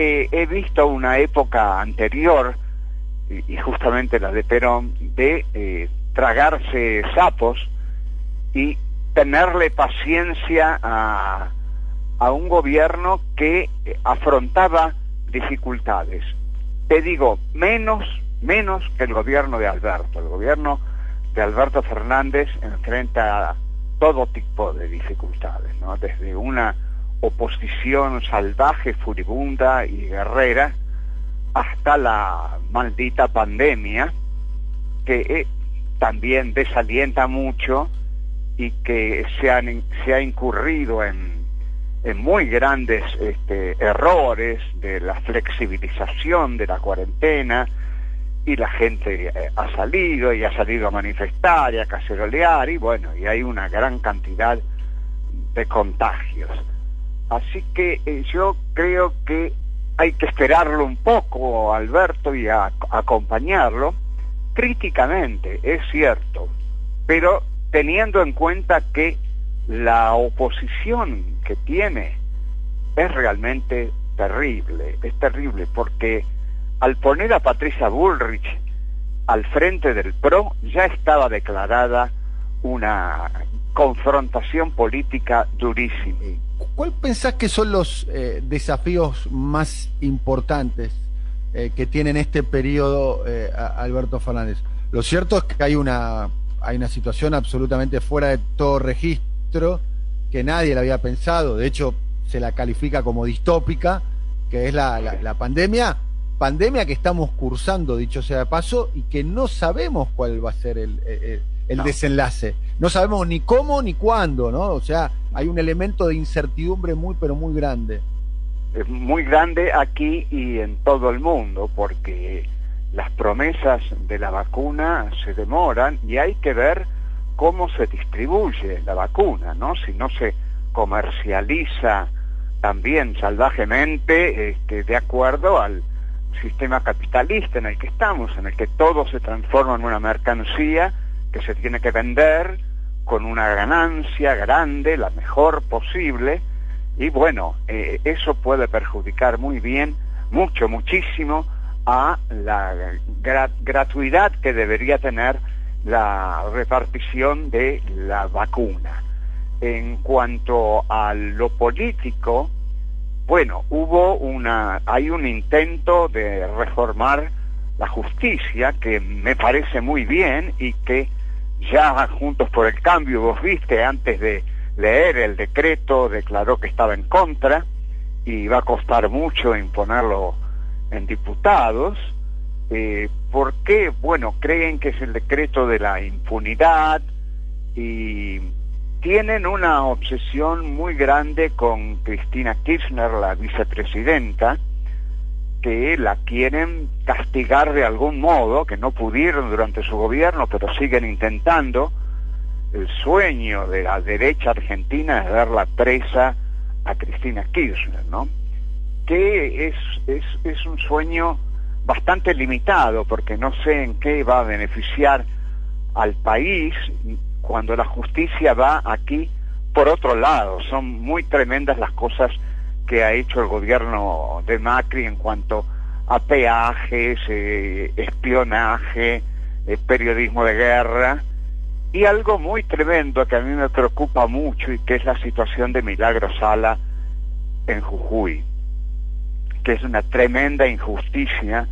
He visto una época anterior, y justamente la de Perón, de tragarse sapos y tenerle paciencia a un gobierno que afrontaba dificultades. Te digo, menos que el gobierno de Alberto. El gobierno de Alberto Fernández enfrenta todo tipo de dificultades, ¿no? Desde una oposición salvaje, furibunda y guerrera, hasta la maldita pandemia, que también desalienta mucho y que se ha incurrido en muy grandes errores de la flexibilización de la cuarentena, y la gente ha salido a manifestar y a cacerolear, y bueno, y hay una gran cantidad de contagios. Así que yo creo que hay que esperarlo un poco, Alberto, y acompañarlo críticamente, es cierto, pero teniendo en cuenta que la oposición que tiene es realmente terrible, porque al poner a Patricia Bullrich al frente del PRO ya estaba declarada una confrontación política durísima. ¿Cuál pensás que son los desafíos más importantes que tiene en este periodo Alberto Fernández? Lo cierto es que hay una situación absolutamente fuera de todo registro, que nadie la había pensado, de hecho se la califica como distópica, que es la pandemia que estamos cursando, dicho sea de paso, y que no sabemos cuál va a ser el desenlace. No sabemos ni cómo ni cuándo, ¿no? O sea, hay un elemento de incertidumbre pero muy grande. Es muy grande aquí y en todo el mundo, porque las promesas de la vacuna se demoran y hay que ver cómo se distribuye la vacuna, ¿no? Si no se comercializa también salvajemente, de acuerdo al sistema capitalista en el que estamos, en el que todo se transforma en una mercancía que se tiene que vender con una ganancia grande, la mejor posible, y bueno, eso puede perjudicar muchísimo a la gratuidad que debería tener la repartición de la vacuna. En cuanto a lo político, bueno, hay un intento de reformar la justicia que me parece muy bien y que ya Juntos por el Cambio, vos viste, antes de leer el decreto declaró que estaba en contra y va a costar mucho imponerlo en diputados. ¿Por qué? Bueno, creen que es el decreto de la impunidad y tienen una obsesión muy grande con Cristina Kirchner, la vicepresidenta, que la quieren castigar de algún modo, que no pudieron durante su gobierno, pero siguen intentando. El sueño de la derecha argentina es verla presa a Cristina Kirchner, ¿no? Que es un sueño bastante limitado, porque no sé en qué va a beneficiar al país cuando la justicia va aquí por otro lado. Son muy tremendas las cosas que ha hecho el gobierno de Macri en cuanto a peajes, espionaje, periodismo de guerra, y algo muy tremendo que a mí me preocupa mucho y que es la situación de Milagro Sala en Jujuy, que es una tremenda injusticia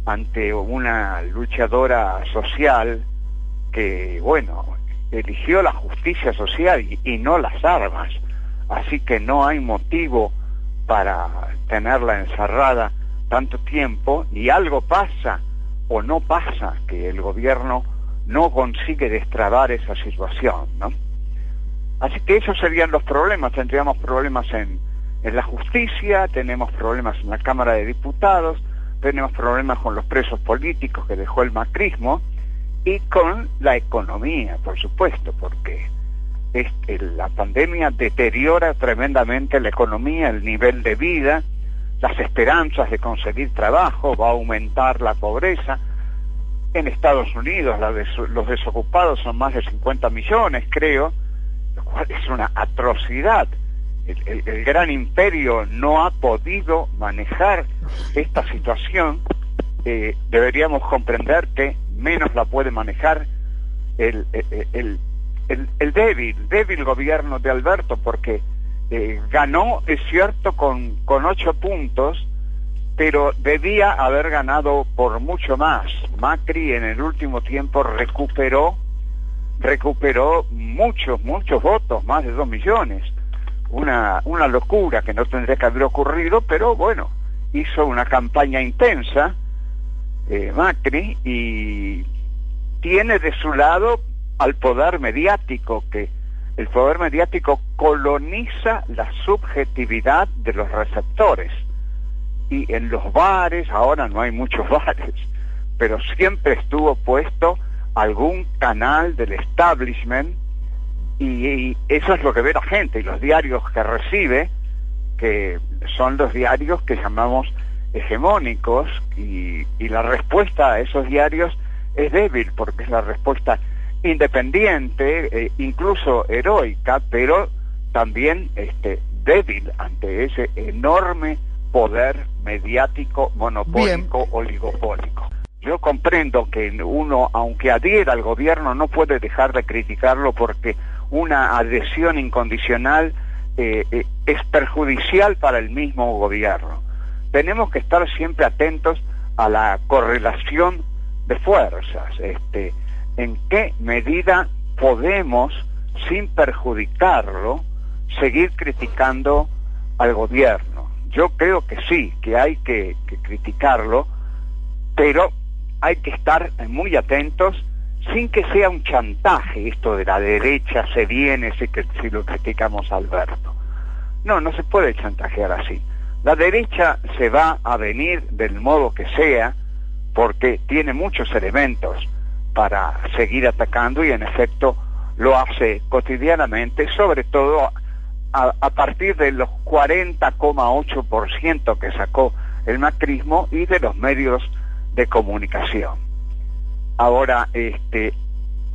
ante una luchadora social que, bueno, eligió la justicia social y no las armas, así que no hay motivo para tenerla encerrada tanto tiempo, y algo pasa o no pasa, que el gobierno no consigue destrabar esa situación, ¿no? Así que esos serían los problemas. Tendríamos problemas en la justicia, tenemos problemas en la Cámara de Diputados, tenemos problemas con los presos políticos que dejó el macrismo, y con la economía, por supuesto, porque la pandemia deteriora tremendamente la economía, el nivel de vida, las esperanzas de conseguir trabajo, va a aumentar la pobreza. En Estados Unidos los desocupados son más de 50 millones, creo, lo cual es una atrocidad el gran imperio no ha podido manejar esta situación, deberíamos comprender que menos la puede manejar el débil gobierno de Alberto, porque ganó, es cierto, con 8 puntos, pero debía haber ganado por mucho más. Macri en el último tiempo recuperó muchos votos, más de 2 millones. Una locura que no tendría que haber ocurrido, pero bueno, hizo una campaña intensa Macri, y tiene de su lado al poder mediático, que el poder mediático coloniza la subjetividad de los receptores. Y en los bares, ahora no hay muchos bares, pero siempre estuvo puesto algún canal del establishment, y eso es lo que ve la gente, y los diarios que recibe, que son los diarios que llamamos hegemónicos, y la respuesta a esos diarios es débil, porque es la respuesta independiente, incluso heroica, pero también débil ante ese enorme poder mediático, monopólico, oligopólico. Yo comprendo que uno, aunque adhiera al gobierno, no puede dejar de criticarlo, porque una adhesión incondicional es perjudicial para el mismo gobierno. Tenemos que estar siempre atentos a la correlación de fuerzas, en qué medida podemos, sin perjudicarlo, seguir criticando al gobierno. Yo creo que sí, que hay que criticarlo, pero hay que estar muy atentos, sin que sea un chantaje esto de la derecha se viene si lo criticamos a Alberto. No se puede chantajear así. La derecha se va a venir del modo que sea, porque tiene muchos elementos para seguir atacando, y en efecto lo hace cotidianamente, sobre todo a partir de los 40,8% que sacó el macrismo y de los medios de comunicación. Ahora,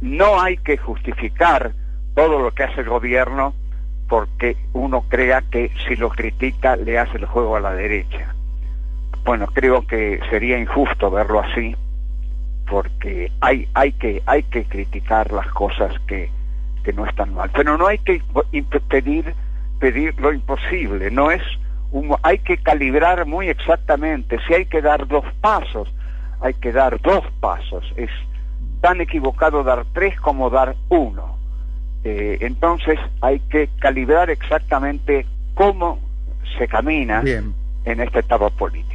no hay que justificar todo lo que hace el gobierno porque uno crea que si lo critica le hace el juego a la derecha. Bueno, creo que sería injusto verlo así, porque hay que criticar las cosas que no están mal, pero no hay que pedir lo imposible. Hay que calibrar muy exactamente. Si hay que dar 2 pasos, hay que dar 2 pasos. Es tan equivocado dar 3 como dar 1. Entonces hay que calibrar exactamente cómo se camina en esta etapa política.